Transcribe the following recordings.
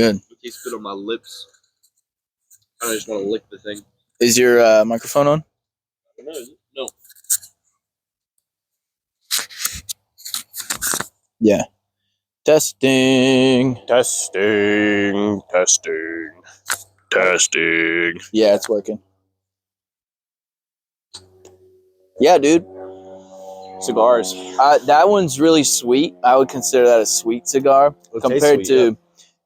Good. It tastes good on my lips. I just want to lick the thing. Is your microphone on? No. Yeah. Testing. Testing. Yeah, it's working. Yeah, dude. Cigars. That one's really sweet. I would consider that a sweet cigar compared to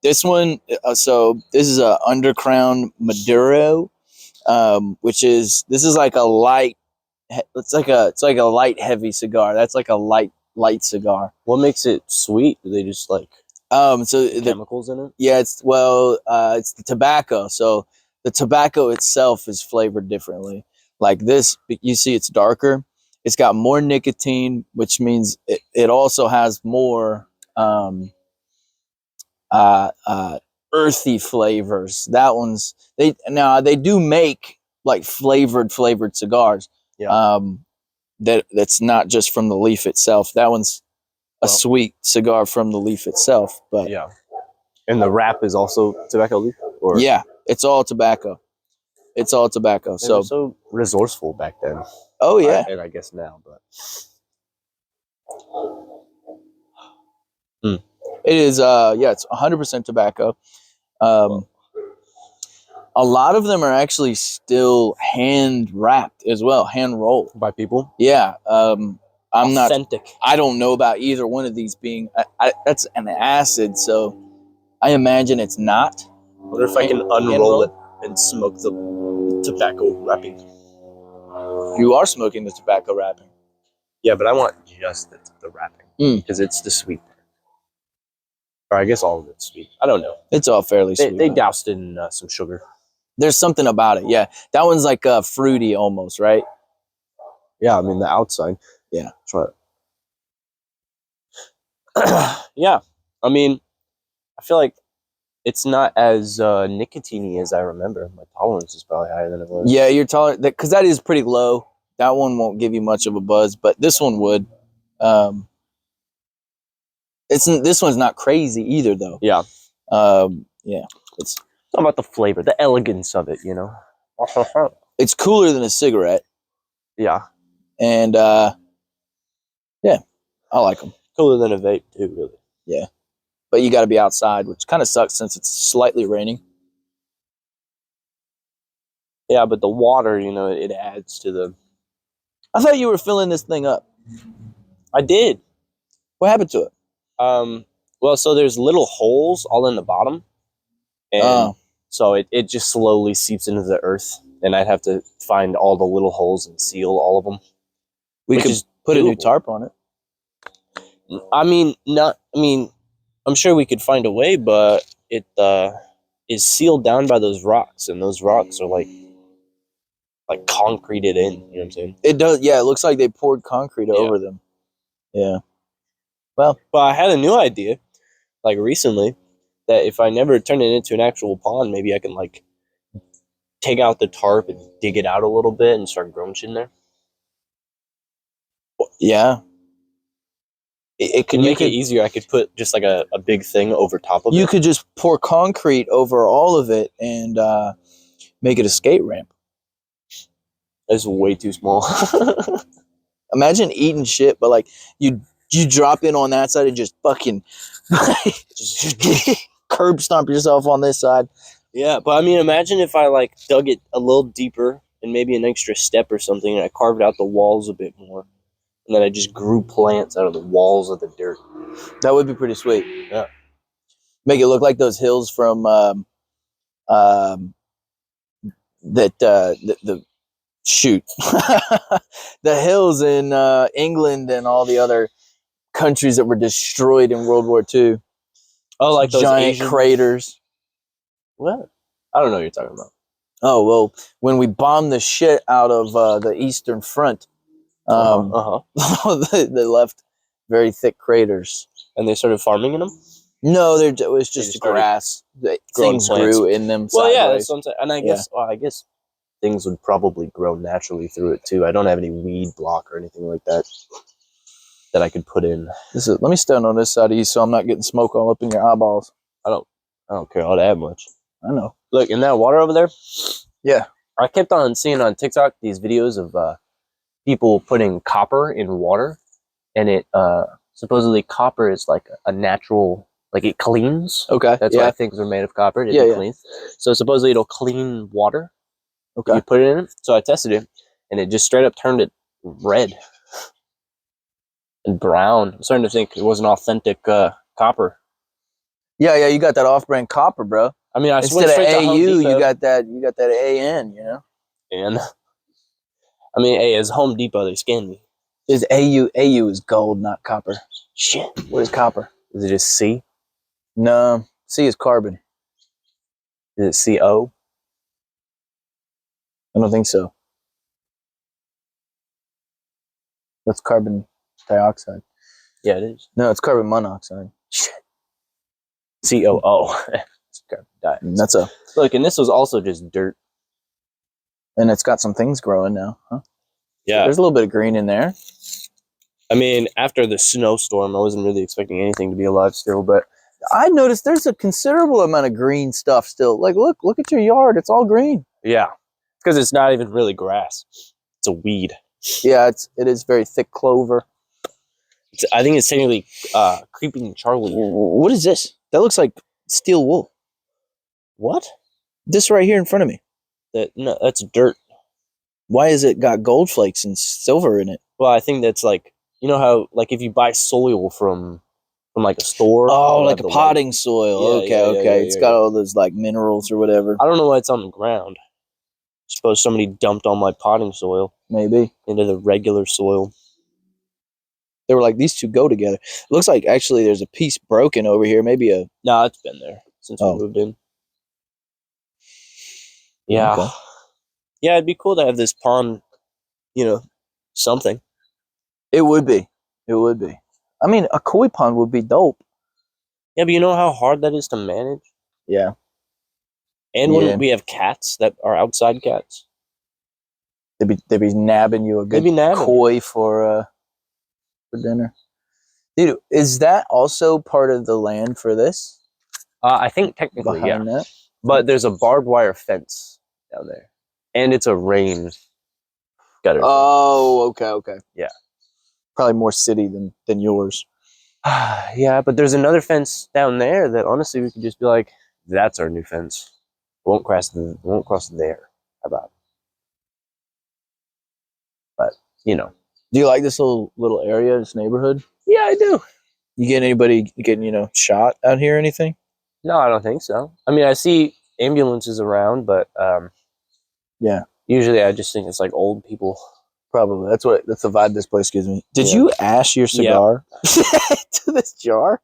this one. So this is a Underground Maduro, which is like a light. It's like a light heavy cigar. That's like a light cigar. What makes it sweet? Do they just like so the chemicals in it? Yeah, it's the tobacco. So the tobacco itself is flavored differently. Like this, you see, it's darker. It's got more nicotine, which means it also has more earthy flavors. That one's they do make like flavored cigars. Yeah. That's not just from the leaf itself. That one's a sweet cigar from the leaf itself. But yeah. And the wrap is also tobacco leaf? Or? Yeah, it's all tobacco. It's all tobacco. They were so resourceful back then. Oh yeah. And I guess now, but It is it's 100% tobacco. A lot of them are actually still hand wrapped as well, hand rolled by people. Yeah. I'm authentic. I don't know about either one of these being that's an acid, so I imagine it's not. I wonder if I can unroll it and smoke the tobacco wrapping. You are smoking the tobacco wrapping. Yeah, but I want just the wrapping because it's the sweet part. Or I guess all of it's sweet. I don't know. It's all fairly sweet. They doused it in some sugar. There's something about it. Yeah, that one's like fruity almost, right? Yeah, I mean the outside. Yeah, try it. Yeah, I mean, I feel like it's not as nicotine-y as I remember. My tolerance is probably higher than it was. Yeah, your tolerance, because that is pretty low. That one won't give you much of a buzz, but this one would. This one's not crazy either, though. Yeah. Yeah. It's talking about the flavor, the elegance of it, you know. It's cooler than a cigarette. Yeah. And yeah, I like them. Cooler than a vape too, really. Yeah. But you got to be outside, which kind of sucks since it's slightly raining. Yeah, but the water, you know, it adds to the... I thought you were filling this thing up. I did. What happened to it? Well, so there's little holes all in the bottom. And so it just slowly seeps into the earth. And I'd have to find all the little holes and seal all of them. We could put a new tarp on it. I'm sure we could find a way, but it is sealed down by those rocks, and those rocks are like concreted in. You know what I'm saying? It does. Yeah, it looks like they poured concrete over them. Yeah. Well, but I had a new idea, like recently, that if I never turn it into an actual pond, maybe I can like take out the tarp and dig it out a little bit and start growing shit in there. Yeah. It could make it easier. I could put just like a big thing over top of it. You could just pour concrete over all of it and make it a skate ramp. That's way too small. Imagine eating shit, but like you drop in on that side and just fucking just curb stomp yourself on this side. Yeah, but I mean, imagine if I like dug it a little deeper and maybe an extra step or something, and I carved out the walls a bit more. And then I just grew plants out of the walls of the dirt. That would be pretty sweet. Yeah. Make it look like those hills from the hills in England and all the other countries that were destroyed in World War II. Oh, like those giant craters. What? I don't know what you're talking about. Oh, well, when we bombed the shit out of the Eastern Front, they left very thick craters. And they started farming in them? No, it was just grass. Things grew in them. Well, yeah, that's what I'm saying. And I guess things would probably grow naturally through it too. I don't have any weed block or anything like that I could put in. Let me stand on this side of you so I'm not getting smoke all up in your eyeballs. I don't I don't care all that much. I know. Look, in that water over there? Yeah. I kept on seeing on TikTok these videos of people putting copper in water, and it supposedly copper is like a natural, like it cleans. Okay. That's why things are made of copper. It cleans. So supposedly it'll clean water. Okay. You put it in it. So I tested it, and it just straight up turned it red and brown. I'm starting to think it was an authentic copper. Yeah, you got that off-brand copper, bro. I mean, I instead of straight to Home AU, Depot. you got that AN, you know. And I mean, hey, as Home Depot, they scanned me. Is AU is gold, not copper. Shit. What is copper? Is it just C? No, C is carbon. Is it CO? I don't think so. That's carbon dioxide. Yeah, it is. No, it's carbon monoxide. Shit. COO. That's a look, and this was also just dirt. And it's got some things growing now, huh? Yeah. There's a little bit of green in there. I mean, after the snowstorm, I wasn't really expecting anything to be alive still, but I noticed there's a considerable amount of green stuff still. Like, look at your yard. It's all green. yeah. It's because it's not even really grass. It's a weed. Yeah, it is very thick clover. I think it's technically creeping Charlie. What is this? That looks like steel wool. What? This right here in front of me. No, that's dirt. Why is it got gold flakes and silver in it? Well, I think that's like, you know how, like, if you buy soil from like a store. Oh, like a potting soil. Yeah, Okay. It's got all those like minerals or whatever. I don't know why it's on the ground. Suppose somebody dumped all my potting soil. Maybe. Into the regular soil. They were like, these two go together. Looks like actually there's a piece broken over here. Maybe a... No, it's been there since we moved in. Yeah. Okay. Yeah, it'd be cool to have this pond, you know, something. It would be. It would be. I mean, a koi pond would be dope. Yeah, but you know how hard that is to manage? Yeah. And when we have cats that are outside cats. They'd be nabbing you a good koi for dinner. Dude, is that also part of the land for this? I think technically, behind that? But there's a barbed wire fence down there. And it's a rain gutter. Oh, okay. Yeah. Probably more city than yours. Yeah, but there's another fence down there that honestly we could just be like, that's our new fence. Won't cross there. How about it? But, you know. Do you like this little area, this neighborhood? Yeah, I do. You get anybody getting, shot out here or anything? No, I don't think so. I mean, I see ambulances around, but yeah. Usually I just think it's like old people. Probably. That's the vibe this place gives me. Did you ash your cigar to this jar?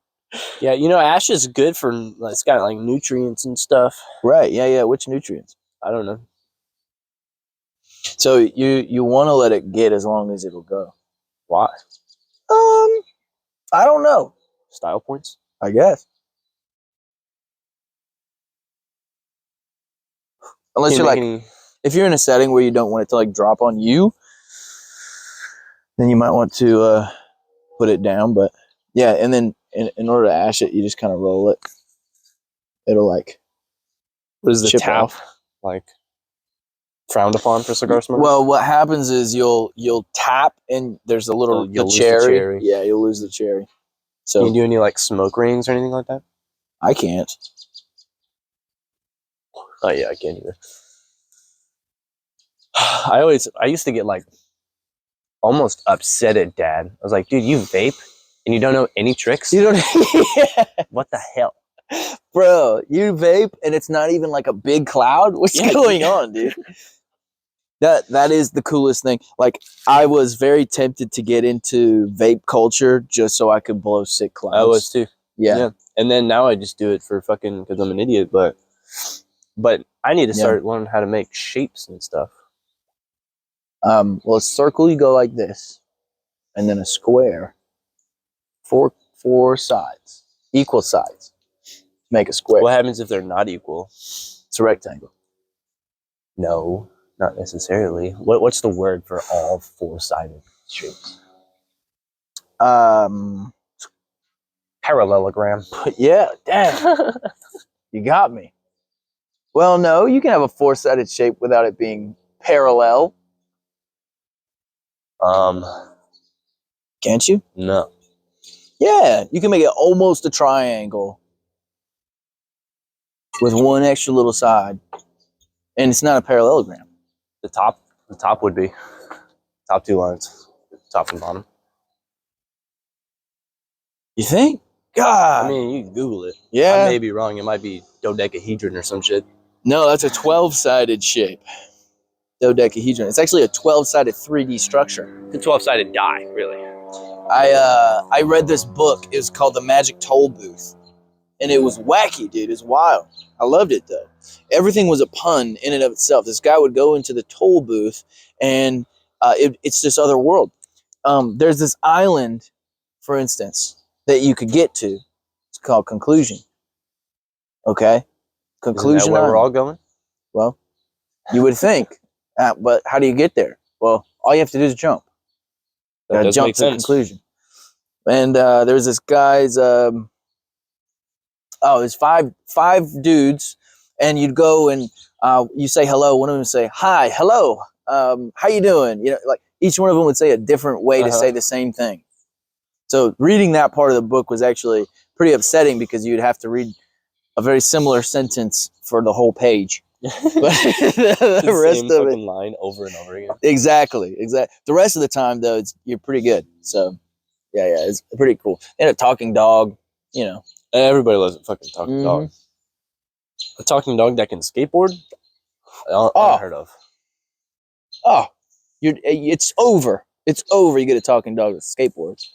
Yeah, ash is good for, it's got like nutrients and stuff. Right, yeah. Which nutrients? I don't know. So you want to let it get as long as it'll go. Why? I don't know. Style points? I guess. Unless you're like, if you're in a setting where you don't want it to like drop on you, then you might want to put it down. But yeah, and then in order to ash it, you just kind of roll it. It'll like. What is the tap off. Like? Frowned upon for cigar smokers? Well, what happens is you'll tap and there's a little the cherry. Yeah, you'll lose the cherry. So can you do any like smoke rings or anything like that? I can't. Oh yeah, I can't either. I used to get like almost upset at Dad. I was like, dude, you vape and you don't know any tricks? You don't. Yeah. What the hell? Bro, you vape and it's not even like a big cloud? What's going on, dude? That is the coolest thing. Like, I was very tempted to get into vape culture just so I could blow sick clouds. I was too. Yeah. And then now I just do it for fucking because I'm an idiot. But I need to start learning how to make shapes and stuff. Well, a circle you go like this, and then a square. Four sides, equal sides. Make a square. What happens if they're not equal? It's a rectangle. No. Not necessarily. What's the word for all four-sided shapes? Parallelogram. Yeah, damn. You got me. Well, no, you can have a four-sided shape without it being parallel. Can't you? No. Yeah, you can make it almost a triangle with one extra little side, and it's not a parallelogram. The top would be top two lines, top and bottom. You think? God. I mean, you can Google it. Yeah. I may be wrong. It might be dodecahedron or some shit. No, that's a 12-sided shape. Dodecahedron. It's actually a 12-sided 3D structure. It's a 12-sided die, really. I read this book. It was called The Magic Toll Booth. And it was wacky, dude. It's wild. I loved it, though. Everything was a pun in and of itself. This guy would go into the toll booth, and it's this other world. There's this island, for instance, that you could get to. It's called Conclusion. Okay? Conclusion Isn't that where Island. we're all going? Well, you would think. But how do you get there? Well, all you have to do is jump. You gotta jump to the conclusion. And there's this guy's... it's five dudes, and you'd go and you say hello. One of them would say, "Hi, hello, how you doing?" You know, like each one of them would say a different way to say the same thing. So reading that part of the book was actually pretty upsetting because you'd have to read a very similar sentence for the whole page. But the rest of it, line over and over again. Exactly. The rest of the time, though, you're pretty good. So yeah, it's pretty cool. And a talking dog, you know. Everybody loves a fucking talking dog. A talking dog that can skateboard? Unheard of. Oh, it's over. It's over. You get a talking dog that skateboards.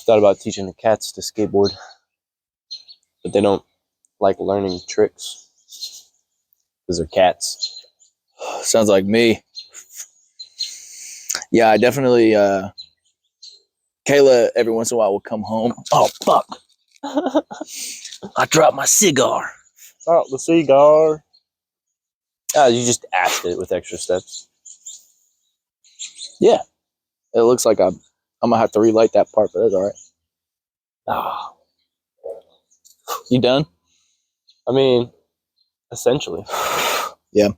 Thought about teaching the cats to skateboard, but they don't like learning tricks because they're cats. Sounds like me. Yeah, I definitely. Kayla every once in a while will come home. Oh fuck! I dropped my cigar. Oh, the cigar. You just asked it with extra steps. Yeah, it looks like I'm gonna have to relight that part, but that's all right. Ah, you done? I mean, essentially. Yeah.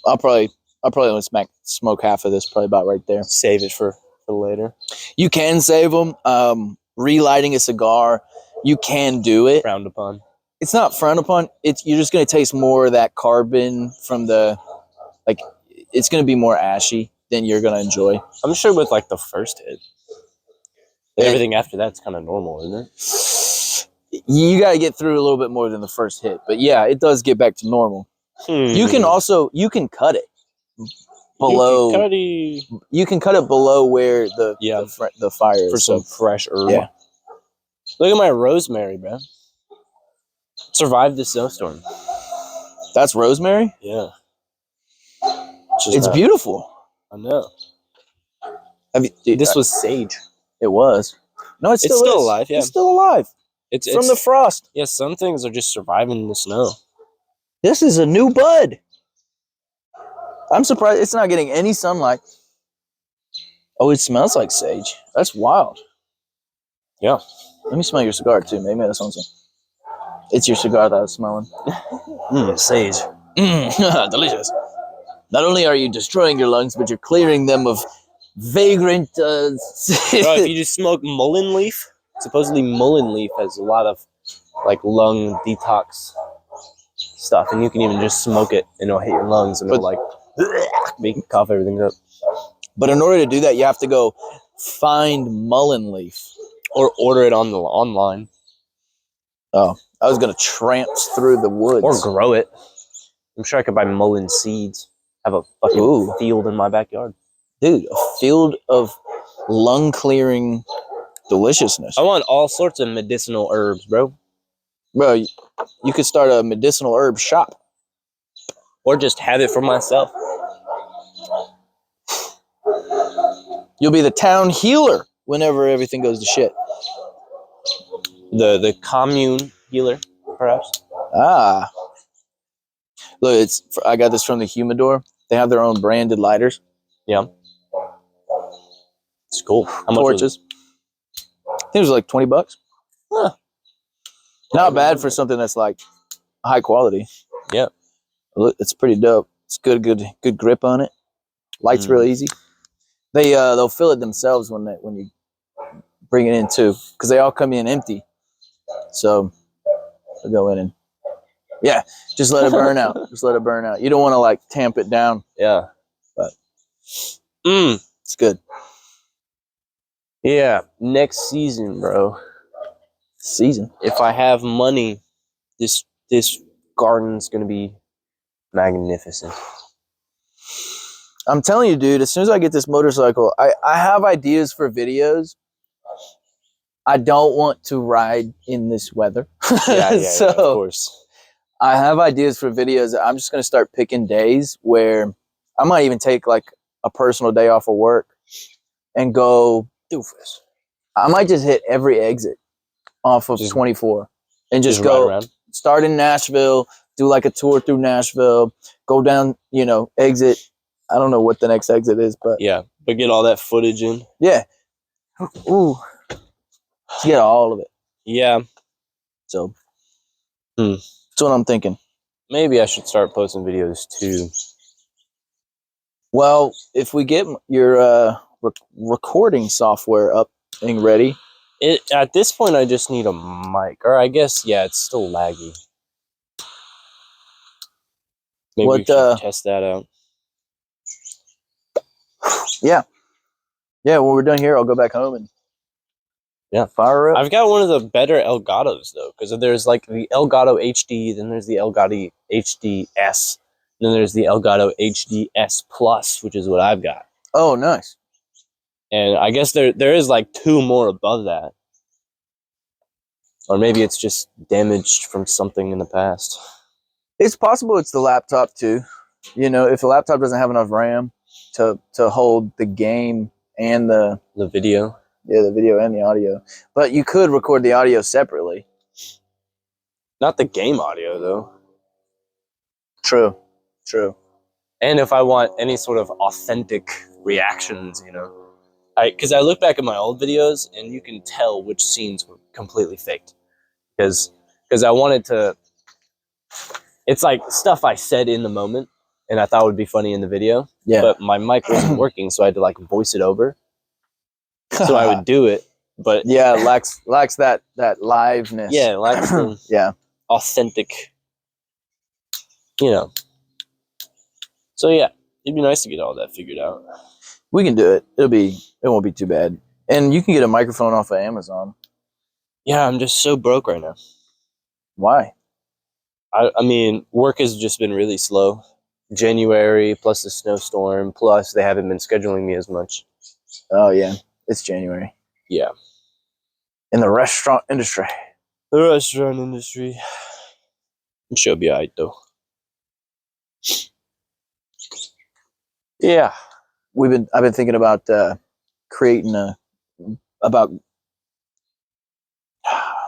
I'll probably only smoke half of this. Probably about right there. Save it for later. You can save them. Relighting a cigar, you can do it. Frowned upon. It's not frowned upon. You're just going to taste more of that carbon from the, like, it's going to be more ashy than you're going to enjoy. I'm sure with like the first hit. Everything after that's kind of normal, isn't it? You got to get through a little bit more than the first hit. But yeah, it does get back to normal. You can cut it below. You can cut it below where the fire is. For some fresh herb. Yeah. Look at my rosemary, bro. Survived the snowstorm. That's rosemary? Yeah. It's beautiful. I know. This was sage. It was. No, it's still alive. Yeah, it's still alive. It's from the frost. Yeah, some things are just surviving in the snow. This is a new bud. I'm surprised it's not getting any sunlight. Oh, it smells like sage. That's wild. Yeah. Let me smell your cigar too. Maybe that's something. It's your cigar that I was smelling. Sage. Delicious. Not only are you destroying your lungs, but you're clearing them of vagrant... Bro, if you just smoke mullein leaf, supposedly mullein leaf has a lot of like lung detox stuff, and you can even just smoke it and it'll hit your lungs and it'll like make you cough everything up. But in order to do that, you have to go find mullein leaf. Or order it online. Oh, I was going to tramp through the woods. Or grow it. I'm sure I could buy mullein seeds. Have a fucking field in my backyard. Dude, a field of lung-clearing deliciousness. I want all sorts of medicinal herbs, bro. Bro, you could start a medicinal herb shop. Or just have it for myself. You'll be the town healer whenever everything goes to shit. The commune healer, perhaps. Ah. Look, I got this from the Humidor. They have their own branded lighters. Yeah. It's cool. How much torches. I think it was like $20. Huh. Not bad for something that's like high quality. Yep. It's pretty dope. It's good grip on it. Light's real easy. They'll fill it themselves when you bring it in too, because they all come in empty. So they'll go in and just let it burn out. Just let it burn out. You don't want to like tamp it down. Yeah. But it's good. Yeah. Next season, bro. Season. If I have money, this garden's gonna be magnificent. I'm telling you, dude, as soon as I get this motorcycle, I have ideas for videos. I don't want to ride in this weather. Yeah, so of course. I have ideas for videos. I'm just going to start picking days where I might even take like a personal day off of work and go doofus. I might just hit every exit off of 24 and just go ride around. Start in Nashville, do like a tour through Nashville, go down, exit. I don't know what the next exit is, but but get all that footage in. Yeah. Ooh. Get all of it. Yeah. So that's what I'm thinking. Maybe I should start posting videos too. Well, if we get your recording software up and ready, at this point I just need a mic, or I guess it's still laggy. Maybe we should test that out. Yeah. When we're done here, I'll go back home and fire up. I've got one of the better Elgatos though, because there's like the Elgato HD, then there's the Elgato HDS, then there's the Elgato HDS Plus, which is what I've got. Oh, nice. And I guess there is like 2 more above that. Or maybe it's just damaged from something in the past. It's possible it's the laptop too. If a laptop doesn't have enough RAM to hold the game and the video. Yeah, the video and the audio. But you could record the audio separately. Not the game audio though. True. And if I want any sort of authentic reactions, because I look back at my old videos and you can tell which scenes were completely faked. Because I wanted to, it's like stuff I said in the moment and I thought would be funny in the video. Yeah. But my mic wasn't working, so I had to like voice it over. So I would do it, but lacks that liveness. Yeah, lacks the authentic, So it'd be nice to get all that figured out. We can do it. It won't be too bad. And you can get a microphone off of Amazon. Yeah, I'm just so broke right now. Why? I mean, work has just been really slow. January plus the snowstorm, plus they haven't been scheduling me as much. Oh yeah, it's January. Yeah. In the restaurant industry. It should be alright though. Yeah. I've been thinking about creating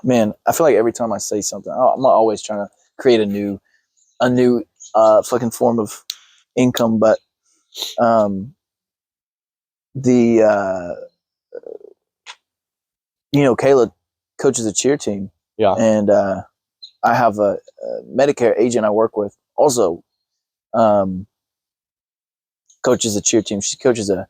man, I feel like every time I say something, I'm always trying to create a new fucking form of income, but Kayla coaches a cheer team. Yeah. And I have a Medicare agent I work with also coaches a cheer team. She coaches a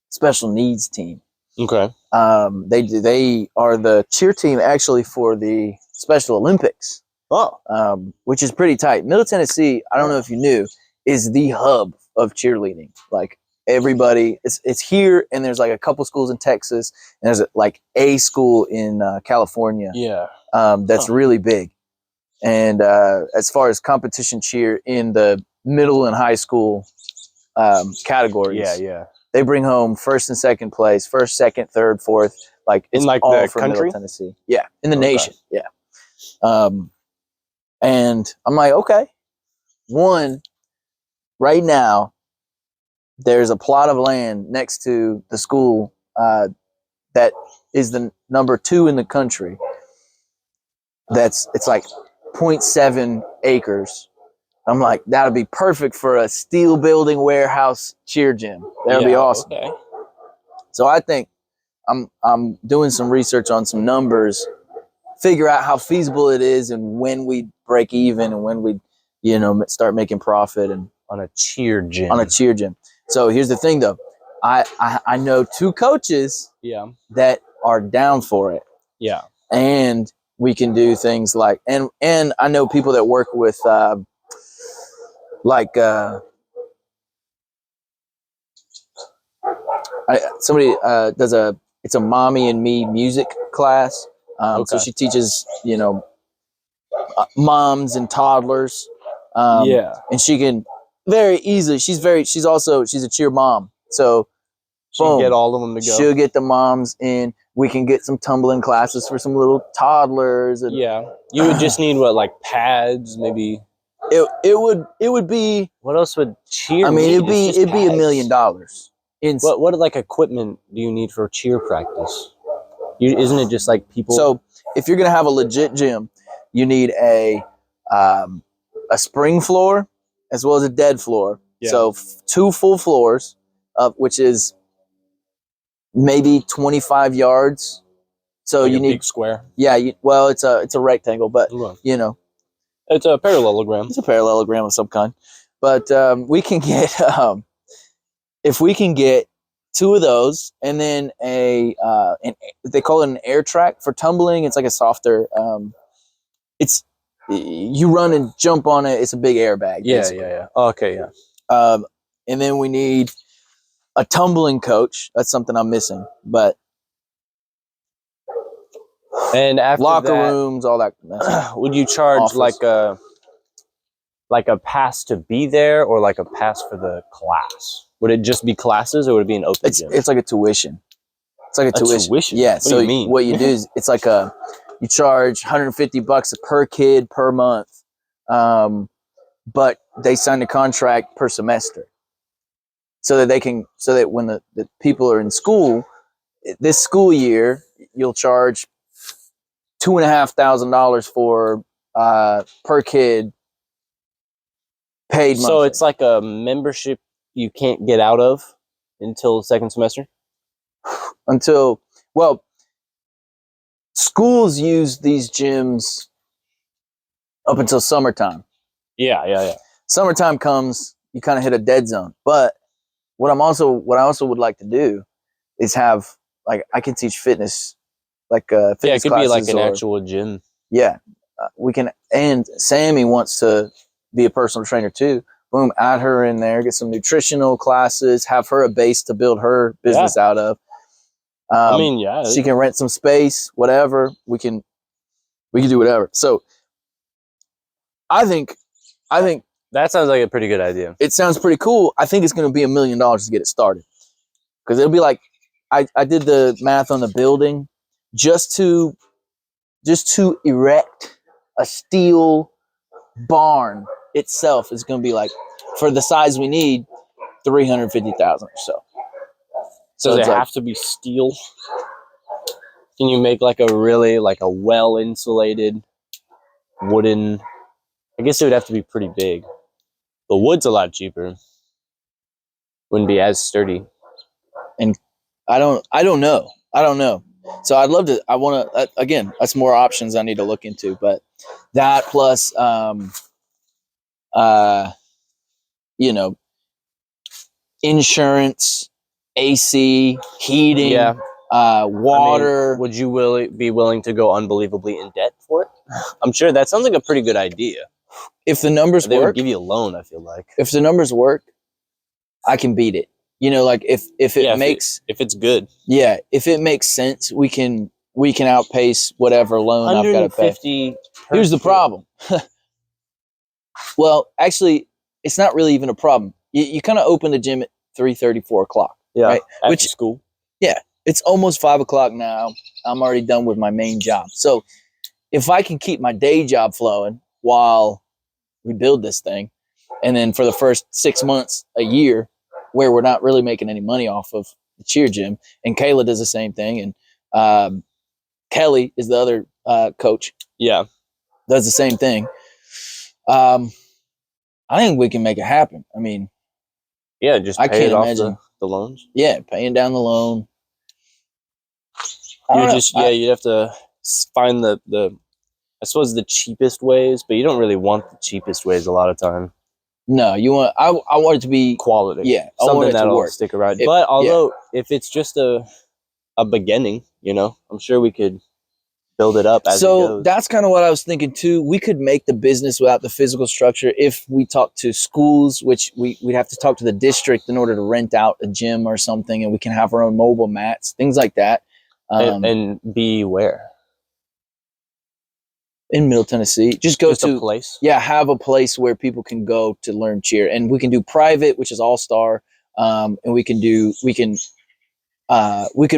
special needs team. Okay. They are the cheer team actually for the Special Olympics. Oh. Which is pretty tight. Middle Tennessee, I don't know if you knew, is the hub of cheerleading. Like everybody, it's here, and there's like a couple schools in Texas, and there's like a school in California. Yeah. That's really big. And as far as competition cheer in the middle and high school categories, they bring home first and second place, first, second, third, fourth. Like it's in like all the from country, Middle Tennessee. Yeah, in the nation. Yeah. And I'm like, okay. One, right now, there's a plot of land next to the school that is the number 2 in the country. It's like 0.7 acres. I'm like, that'll be perfect for a steel building warehouse cheer gym. That'll be awesome. Okay. So I think I'm doing some research on some numbers figure out how feasible it is and when we break even and when we, start making profit and on a cheer gym. So here's the thing, though. I know 2 coaches that are down for it. Yeah. And we can do things like, and I know people that work with, somebody does it's a mommy and me music class. So she teaches, moms and toddlers. And she can very easily, she's a cheer mom. So she'll get all of them to go. She'll get the moms in. We can get some tumbling classes for some little toddlers. And, you would just need what, like pads, maybe. It would be. What else would cheer? I mean, it'd be $1 million. What like equipment do you need for cheer practice? Isn't it just like people? So if you're gonna have a legit gym, you need a spring floor as well as a dead floor. Yeah. So 2 full floors, which is maybe 25 yards. So like you need big square. Yeah. It's a rectangle, but it's a parallelogram. It's a parallelogram of some kind. But we can get if we can get 2 of those, and then they call it an air track for tumbling. It's like a softer. It's you run and jump on it. It's a big airbag. Yeah. Oh, okay, yeah. And then we need a tumbling coach. That's something I'm missing. But and after locker rooms, all that mess. Would you charge like a pass to be there, or like a pass for the class? Would it just be classes, or would it be an open gym? It's like a tuition. It's like a tuition. Yeah. What do you mean? What you do is it's like you charge $150 per kid per month, but they sign a contract per semester, so that when the people are in school, this school year, you'll charge $2,500 for per kid paid monthly. So it's like a membership you can't get out of until the second semester? Schools use these gyms up until summertime. Yeah. Summertime comes, you kind of hit a dead zone. But what I also would like to do is have, like, I can teach fitness, like fitness it could classes, be like an actual gym. Yeah, we can. And Sammy wants to be a personal trainer too. Boom, add her in there, get some nutritional classes, have her a base to build her business out of. She can rent some space, whatever. We can do whatever. So I think that sounds like a pretty good idea. It sounds pretty cool. I think it's going to be $1 million to get it started, because it'll be like, I did the math on the building, just to erect a steel barn itself is going to be like, for the size we need, $350,000 or so. Does it have to be steel? Can you make like a well insulated wooden? I guess it would have to be pretty big. The wood's a lot cheaper. Wouldn't be as sturdy. And I don't know. So I'd love to. I want to. Again, that's more options I need to look into. But that plus, insurance, AC, heating, water. Would you be willing to go unbelievably in debt for it? I'm sure that sounds like a pretty good idea. If the numbers work, they would give you a loan. I feel like if the numbers work, I can beat it. Like if it's good. Yeah, if it makes sense, we can outpace whatever loan I've got to pay. Here's the problem. Well, actually, it's not really even a problem. You kind of open the gym at 3:30, 4 o'clock. Yeah, right? After school. Yeah, it's almost 5 o'clock now. I'm already done with my main job. So if I can keep my day job flowing while we build this thing, and then for the first 6 months, a year, where we're not really making any money off of the cheer gym, and Kayla does the same thing, and Kelly is the other coach. Yeah, does the same thing. I think we can make it happen. I mean, yeah, just I can't imagine the loans. Yeah, paying down the loan. You'd have to find the I suppose the cheapest ways, but you don't really want the cheapest ways a lot of time. No, you want. I want it to be Quality. Yeah, I want something it to that'll work. stick around. But although if it's just a beginning, you know, I'm sure we could build it up as it So goes. that's kind of what I was thinking too. We could make the business without the physical structure if we talk to schools, which we'd have to talk to the district in order to rent out a gym or something, and we can have our own mobile mats, things like that. And be where? In Middle Tennessee, just go to a place. Yeah, have a place where people can go to learn cheer, and we can do private, which is all star, and we could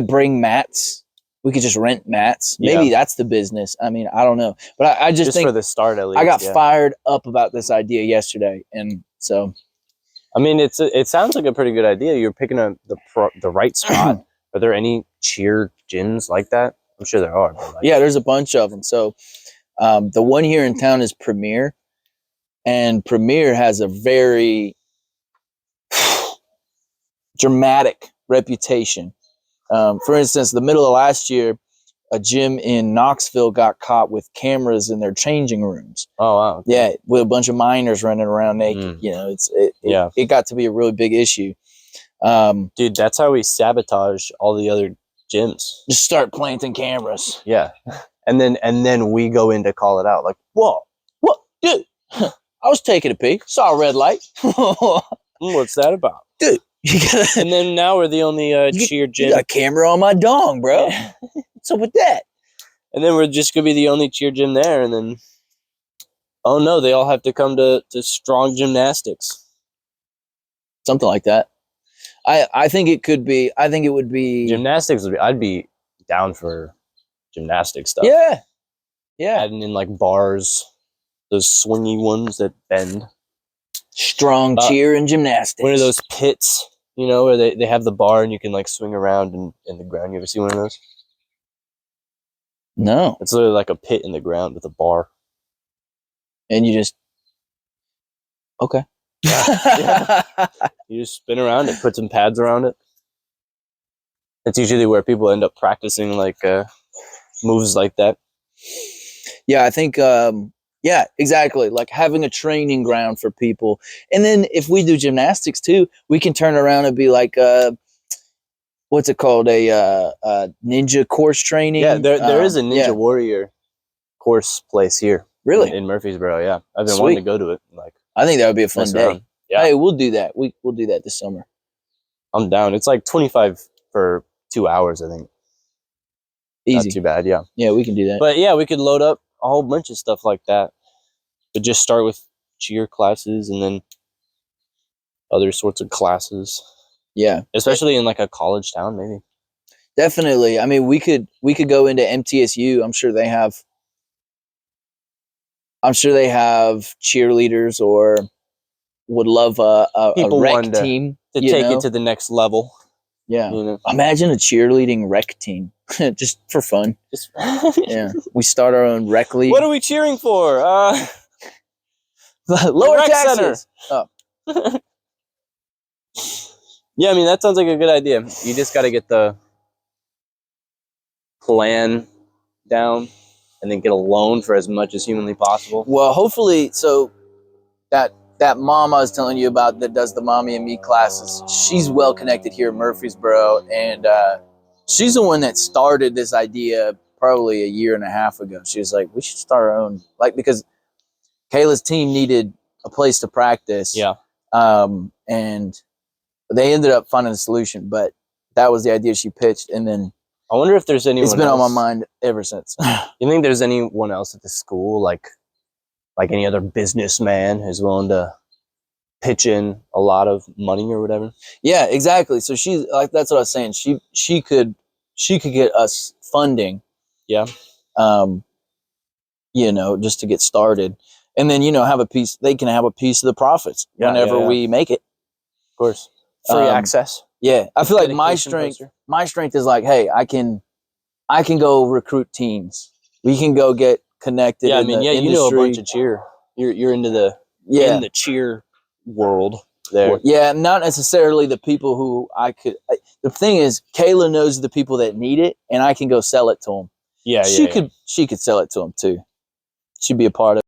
bring mats. We could just rent mats. Maybe that's the business. I mean, I don't know, but I just think for the start at least. I got fired up about this idea yesterday, and so I mean, it sounds like a pretty good idea. You're picking the right spot. Are there any cheer gyms like that? I'm sure there are. But yeah, there's a bunch of them. So the one here in town is Premier, and Premier has a very dramatic reputation. For instance, the middle of last year, a gym in Knoxville got caught with cameras in their changing rooms. Oh wow! Okay. Yeah, with a bunch of minors running around naked. You know, it got to be a really big issue. Dude, that's how we sabotage all the other gyms. Just start planting cameras. Yeah, and then we go in to call it out. Like, whoa, what, dude? I was taking a pee, saw a red light. What's that about, dude? And then now we're the only cheer gym. You got a camera on my dong, bro. Yeah. What's up with that? And then we're just gonna be the only cheer gym there, and then oh no, they all have to come to strong gymnastics. Something like that. I think it could be. I think it would be gymnastics. I'd be down for gymnastic stuff. Yeah, yeah. Adding in like bars, those swingy ones that bend. Strong cheer and gymnastics. One of those pits, you know, where they have the bar and you can like swing around in the ground. You ever see one of those? No. It's literally like a pit in the ground with a bar. And you just okay. Yeah. You just spin around it, put some pads around it. It's usually where people end up practicing like moves like that. Yeah, I think yeah, exactly. Like having a training ground for people. And then if we do gymnastics too, we can turn around and be like what's it called? A ninja course training. Yeah, there is a Ninja Warrior course place here. Really? In Murfreesboro, yeah. I've been wanting to go to it. Like, I think that would be a fun day. Around. Yeah. Hey, we'll do that. We'll do that this summer. I'm down. It's like 25 for 2 hours, I think. Easy. Not too bad, yeah. Yeah, we can do that. But yeah, we could load up a whole bunch of stuff like that. But just start with cheer classes and then other sorts of classes. Yeah. Especially in like a college town, maybe. Definitely. I mean, we could go into MTSU. I'm sure they have cheerleaders or would love a rec team to take it to the next level. Yeah. You know? Imagine a cheerleading rec team just for fun. Just yeah. We start our own rec league. What are we cheering for? Lower taxes. Oh. Yeah, I mean, that sounds like a good idea. You just got to get the plan down and then get a loan for as much as humanly possible. Well, hopefully, so that mom I was telling you about that does the Mommy and Me classes, she's well connected here in Murfreesboro, and she's the one that started this idea probably a year and a half ago. She was like, we should start our own, like, because Kayla's team needed a place to practice. Yeah. And they ended up finding a solution, but that was the idea she pitched, and then I wonder if there's anyone it's been else on my mind ever since. You think there's anyone else at the school, like any other businessman who's willing to pitch in a lot of money or whatever? Yeah, exactly. So she's like, that's what I was saying. She could get us funding. Yeah. You know, just to get started, and then have a piece. They can have a piece of the profits whenever we make it. Of course, free access. Yeah, I feel like my strength is like, hey, I can go recruit teams. We can go get connected. Yeah, I mean, you know a bunch of cheer. You're into the in the cheer world there. Yeah, not necessarily the people who I could. The thing is, Kayla knows the people that need it, and I can go sell it to them. Yeah, she could sell it to him too. She'd be a part of